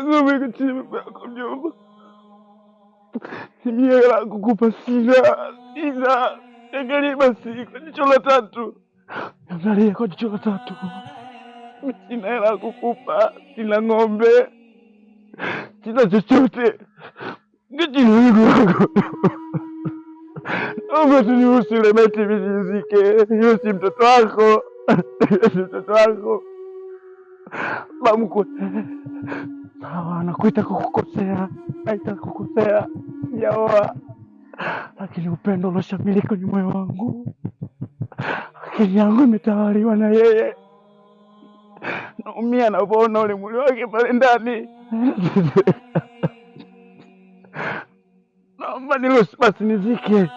Nasome katika mambo yako mjomba. Mimi hela kukupa sina. Angalia basi kwa jicho la tatu. Angalia kwa jicho la tatu. Mimi sina hela kukupa, sina ng'ombe, sina chochote. Ngeti ndugu wako. Naomba tuniruhusu ile maiti nizike. Yule si mtoto wako. Si mtoto wako. Mamko. Sawa, nakuita kukukosea. Naita kukukosea. Sijaoa. Lakini upendo uloshamili kwenye moyo wangu. Akili yangu imetawaliwa na yeye. Naumia napoona ule mwili wake pale ndani. Naomba niruhusu basi nizike.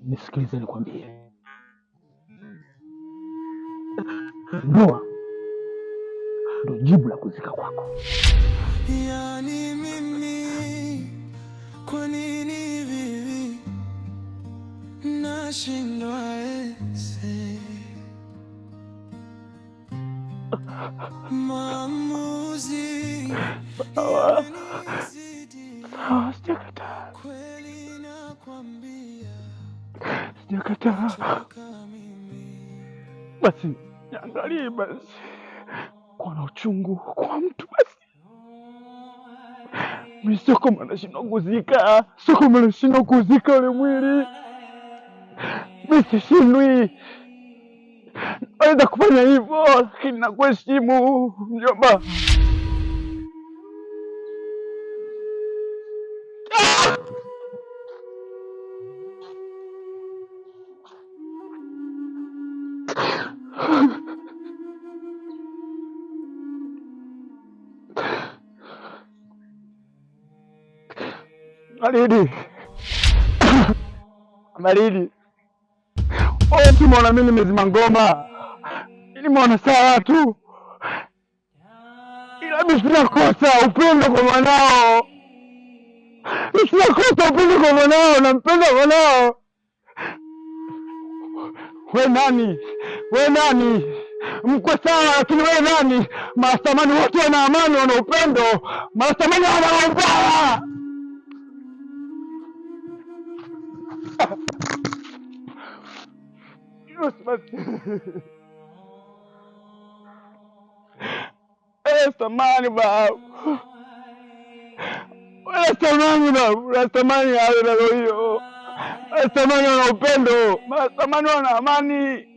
Nisikilize nikwambie. Ndoa ndo jibu la kuzika kwako. Yani mimi kwa nini vivi nashindwa ese maamuzi Sawa, sijakataa. kweli nakwambia Sijakataa. Basi niangalie basi. Kwa na uchungu kwa mtu basi. Mimi sio kama nashindwa kuzika. Sio kama nashindwa kuzika ule mwili. Mimi sishindwi. Naweza kufanya hivyo, lakini nakuheshimu mjomba. Baridi. Wewe tumeona mimi nimezima ngoma. Nimeona sawa tu. Ila mimi sina kosa upendo kwa mwanao. Mimi sina kosa upendo kwa mwanao, nampenda mwanao. Wewe nani? Wewe nani? Mko sawa lakini wewe nani? Maastamani wote wana amani, wana upendo. Maastamani wana ubaya. Samani babu. Samani babu. Samani awe na roho hiyo. Samani wana upendo. Samani wana amani.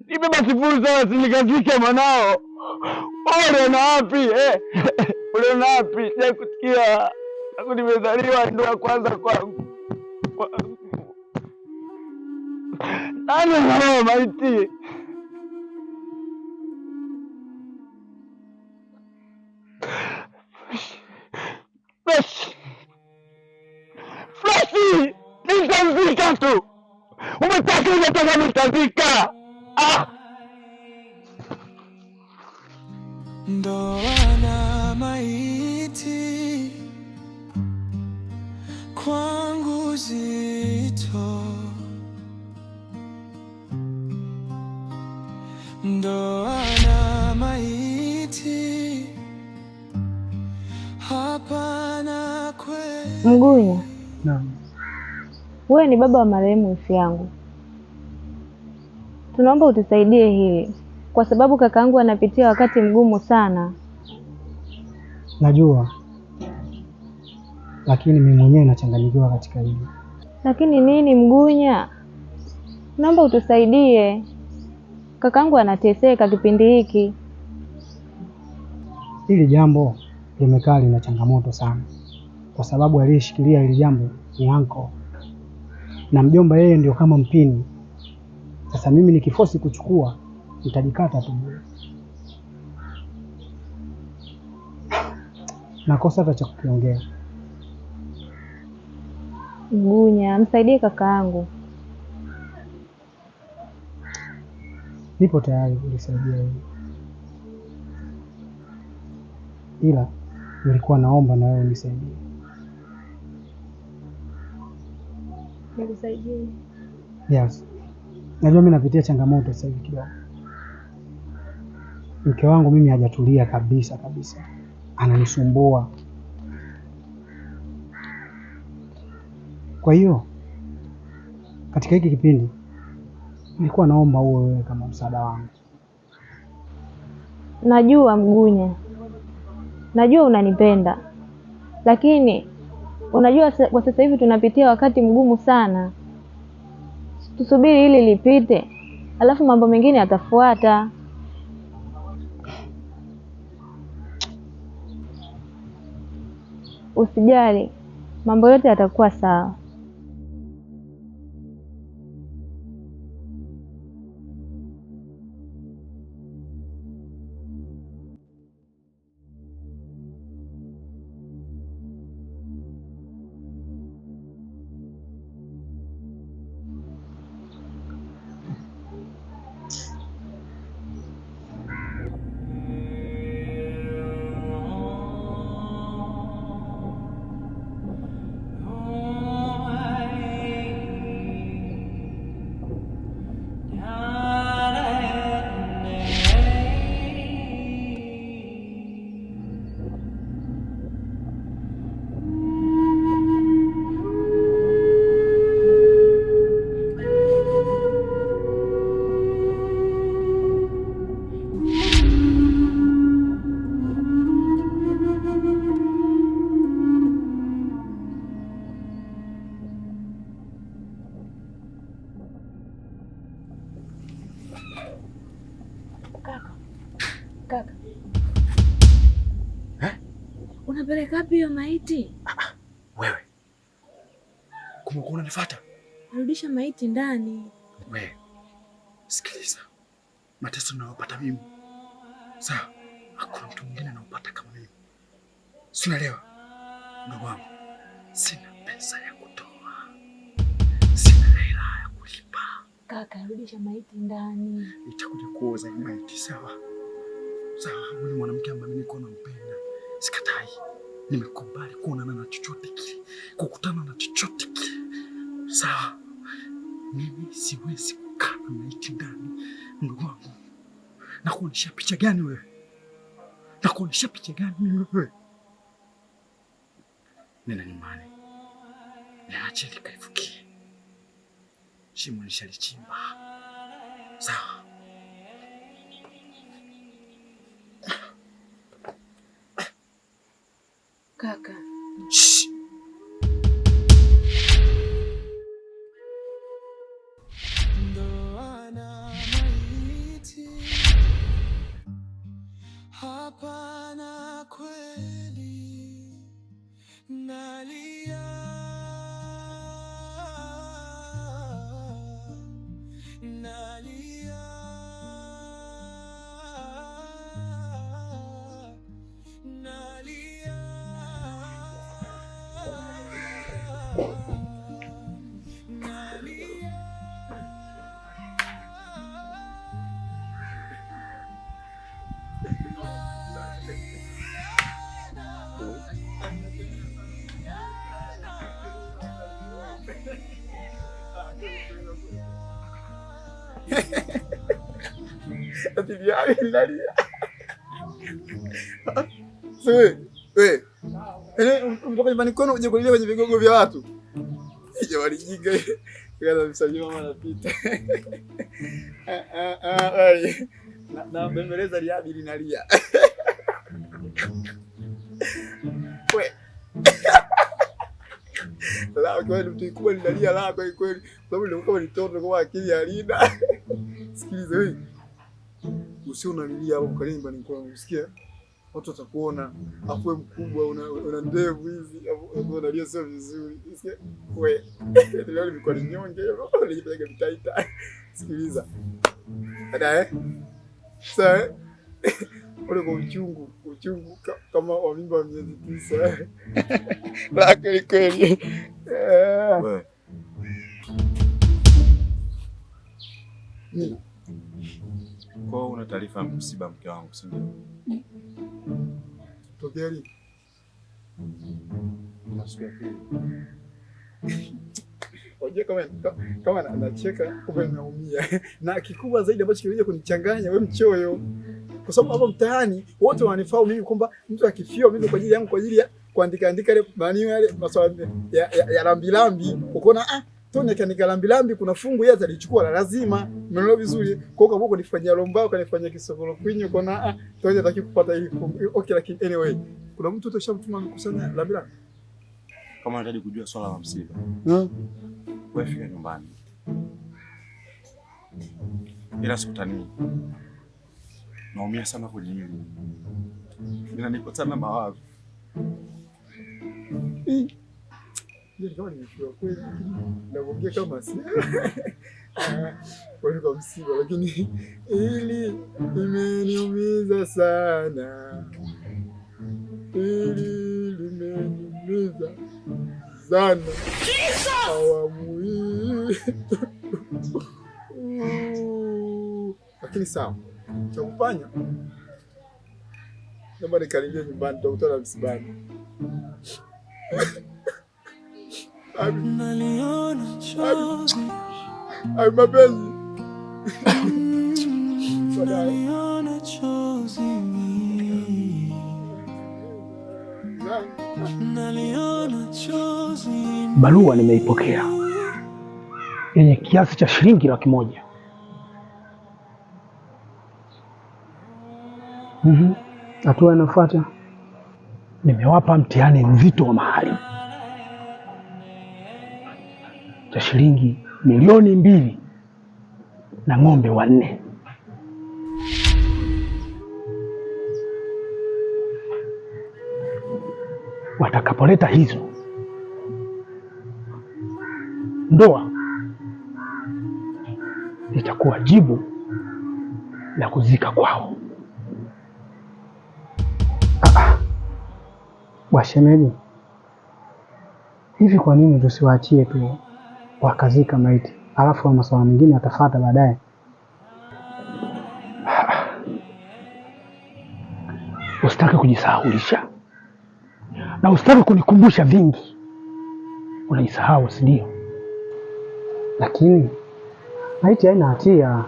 Nipe basi fursa wasinikazike mwanao. Ule na wapi ule na wapi? Sija kusikia. Aku nimezaliwa ndo ya kwanza kwangu. Nani anaoa maiti? Freshi! Nitazika tu! Umetaka unataka nitazika! ndoa na maiti kwangu zito, ndoa na maiti hapana kweli. Mgunya. Naam. Wewe ni baba wa marehemu ifi yangu. Tunaomba utusaidie hili kwa sababu kakaangu anapitia wakati mgumu sana. Najua. Lakini mimi mwenyewe nachanganyikiwa katika hili. Lakini nini Mgunya? Naomba utusaidie. Kakaangu anateseka kipindi hiki. Hili jambo limekaa lina changamoto sana. Kwa sababu aliyeshikilia hili jambo ni uncle. Na mjomba yeye ndio kama mpini. Sasa mimi nikifosi kuchukua nitajikata tu. Nakosa hata cha kukiongea. Mgunya, msaidie kakaangu. Nipo tayari kulisaidia hili. Ila nilikuwa naomba na wewe unisaidie. Nikusaidie? Yes. Najua mimi napitia changamoto sasa hivi kidogo. mke wangu mimi hajatulia kabisa kabisa, ananisumbua. Kwa hiyo katika hiki kipindi nilikuwa naomba uwe wewe kama msaada wangu. Najua Mgunya, najua unanipenda, lakini unajua kwa sasa hivi tunapitia wakati mgumu sana. Tusubiri hili lipite, alafu mambo mengine yatafuata. Usijali, mambo yote yatakuwa sawa. Kaka. Unapeleka wapi hiyo maiti? Wewe. Kumekuwa unanifuata? Narudisha maiti ndani. Wewe. Sikiliza. Mateso ninayopata mimi. Sawa. Hakuna mtu mwingine anaopata kama mimi. Si unaelewa? Ndugu wangu. Sina pesa ya kutoa. Sina hela ya kulipa. Kaka, rudisha maiti ndani. Itakuja kuoza maiti, sawa? Sawa, huyu mwanamke ambaye niko nampenda. Sikatai. Nimekubali kuonana na chochote kile. Kukutana na chochote kile. Sawa. Mimi siwezi kukaa na maiti ndani. Ndugu wangu. Nakuonyesha picha gani wewe? Nakuonyesha picha gani mimi wewe? Nenda nyumbani. Niache likaifukie. Shimo nishalichimba. Sawa. Kaka. Shh. Ndoana maiti, hapana kweli, nalia, nalia, nalia. Umetoka nyumbani kwenu uje kulia kwenye vigogo vya watu. Ije walijinga. Kaza msajili mama anapita. Na bembeleza liabi linalia. Wewe. La kweli mtu kubwa linalia la kwa kweli. Sababu ndio kama nitoto kwa akili halina. Sikiliza wewe. Usio unalilia hapo kwa nyumbani kwako, usikia? Watu watakuona afu mkubwa una ndevu hizi, afu unalia sio vizuri. Usikia? Wewe. Leo nimekuwa nyonge hilo, nilipiga vitaita. Sikiliza. Dada Sasa ule kwa uchungu kama wa mimba wa miezi 9. La kweli. Wewe. Kwa una taarifa ya msiba mke wangu, si ndio? Tokea lini? Siku ya pili. Unajua kama anacheka kumbe naumia. Na kikubwa zaidi ambacho kilikuja kunichanganya wewe mchoyo. kwa sababu hapa mtaani wote wanifahamu mimi kwamba mtu akifiwa mimi kwa ajili yangu, kwa ajili ya kuandika ile maneno yale masuala ya lambilambi, ukoona Tony kanika lambilambi, kuna fungu yeye atalichukua la lazima. Umeelewa vizuri? Kwa hiyo kama nifanyia lombao kanifanyia kisokolo kwinyo, ukoona Tony hataki kupata hili fungu. Okay, lakini anyway, kuna mtu toshamtuma kukusanya lambilambi. Kama unataka kujua swala la msiba, wewe fika nyumbani. Ila sikutani. Naumia sana kwenye hili. Ninanipa sana mawazo. Ndio kama nimefika kweli, naongea kama si. Kwa msiba, lakini hili limeniumiza sana. Hili limeniumiza sana. Awamu hii. Lakini sawa, cha kufanya naomba nikaribie nyumbani, tutakutana msibani. Naliona chozi, mapenzi. naliona chozi, naliona chozi. Barua nimeipokea yenye kiasi cha shilingi 100,000. Hatua inafuata, nimewapa mtihani mzito wa mahali cha shilingi 2,000,000 na ng'ombe 4. Watakapoleta hizo, ndoa itakuwa jibu la kuzika kwao. Washemeji, hivi kwa nini tusiwaachie tu wakazika maiti, alafu wa masuala mengine atafuata baadaye? Usitaki kujisahaulisha na usitaki kunikumbusha vingi. Unajisahau, si ndio? Lakini maiti haina hatia.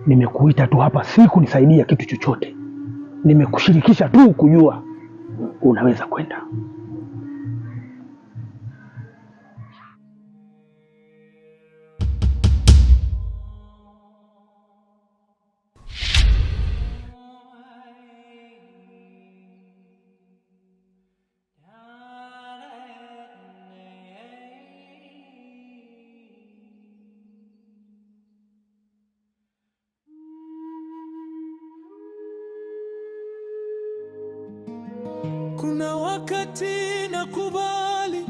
Nimekuita tu hapa si kunisaidia kitu chochote. Nimekushirikisha tu kujua unaweza kwenda. Kuna wakati nakubali,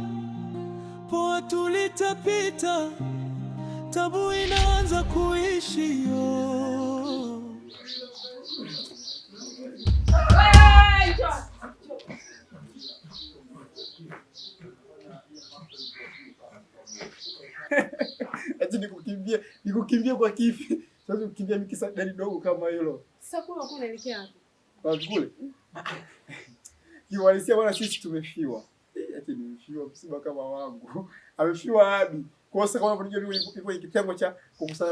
poa tulitapita, tabu inaanza kuishi yo. Ati nikukimbie kwa kifi. Sasa ukimbia mikisa gari dogo kama hilo. Sasa kule uko unaelekea Kwa wapi? kule. Kiwalisia bwana, sisi tumefiwa. Ati nimefiwa msiba kama wangu. Amefiwa hadi. Kwa sababu kama unajua niko kitengo cha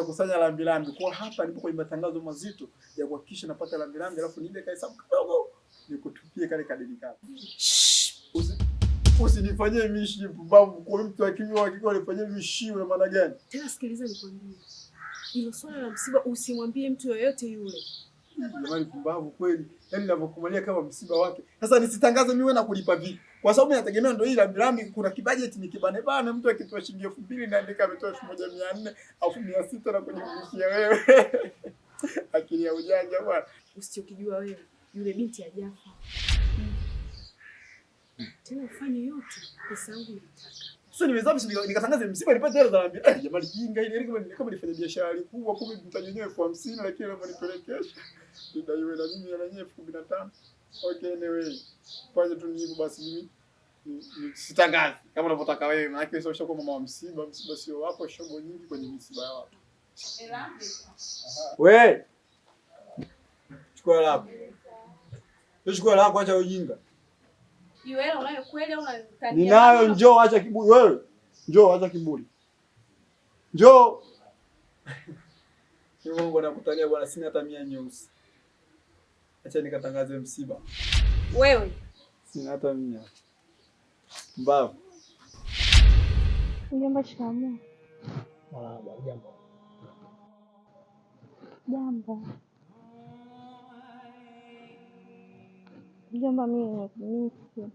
kusanya lambilambi. Kwa hapa nipo kwenye matangazo mazito ya kuhakikisha napata lambilambi, alafu niende kwa hesabu kidogo nikutupie kale kadeni kapo. Usinifanyie mishi pumbavu. Kwa mtu akiwa anifanyie mishi una maana gani? Tena sikiliza nikwambie. Hilo swala la msiba usimwambie mtu yoyote yule. Jamani pumbavu kweli. Yaani ninavyokumalia kama msiba wake. Sasa nisitangaze mimi na kulipa vipi? Kwa sababu nategemea ndio hii lambilambi, kuna kibudget ni kibane bana, mtu akitoa shilingi 2,000 naandika ametoa 1,400 au 600 na kujumlishia wewe. Akili ya ujanja bwana. Usichokijua wewe, yule binti hajafa. Tena ufanye yote pesa yangu ilitaka. Sio nimezamu nikatangaza msiba nipate hela za lambi. Jamani jinga ile kama nifanye biashara kubwa kumbe mtajenyewe 50,000 lakini lazima nipelekeshe. Ndio iwe na mimi na yenyewe 15,000. Okay, anyway. Fanya tu hivyo basi mimi sitangazi kama unavyotaka wewe, maana yake sio mama wa msiba sio wapo shogo nyingi kwenye msiba ya watu. Wewe chukua lako. Chukua lako, acha ujinga. Hiyo hela unayo kweli au unatania? Ninayo, njoo acha kiburi wewe. Njoo acha kiburi. Njoo. Mungu anakutania bwana, sina hata 100 nyeusi. Acha nikatangaze msiba. Wewe Sina hata mia. Mbavu. Mjomba, shikamoo. Jambo. Jambo. Mjomba, mimi nimekumisi.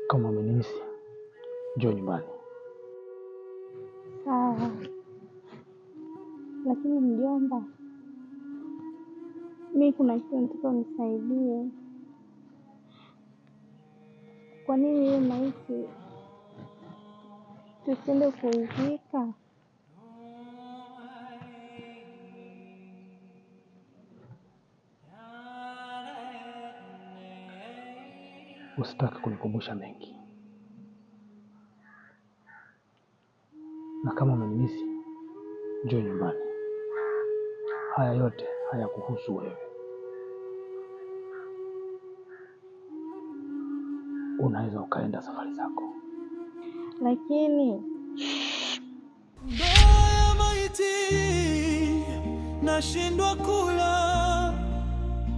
Kama umenimisi, njoo nyumbani. Sawa. Lakini mjomba, mimi kuna kitu nataka unisaidie. Kwa nini ile maiti tusiende kuizika? Usitaki kunikumbusha mengi, na kama umenimisi, njoo nyumbani. Haya yote hayakuhusu wewe. Unaweza ukaenda safari zako. Lakini ndoa ya maiti nashindwa kula.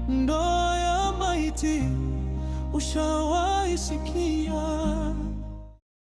Ndoa ya maiti ushawahi sikia?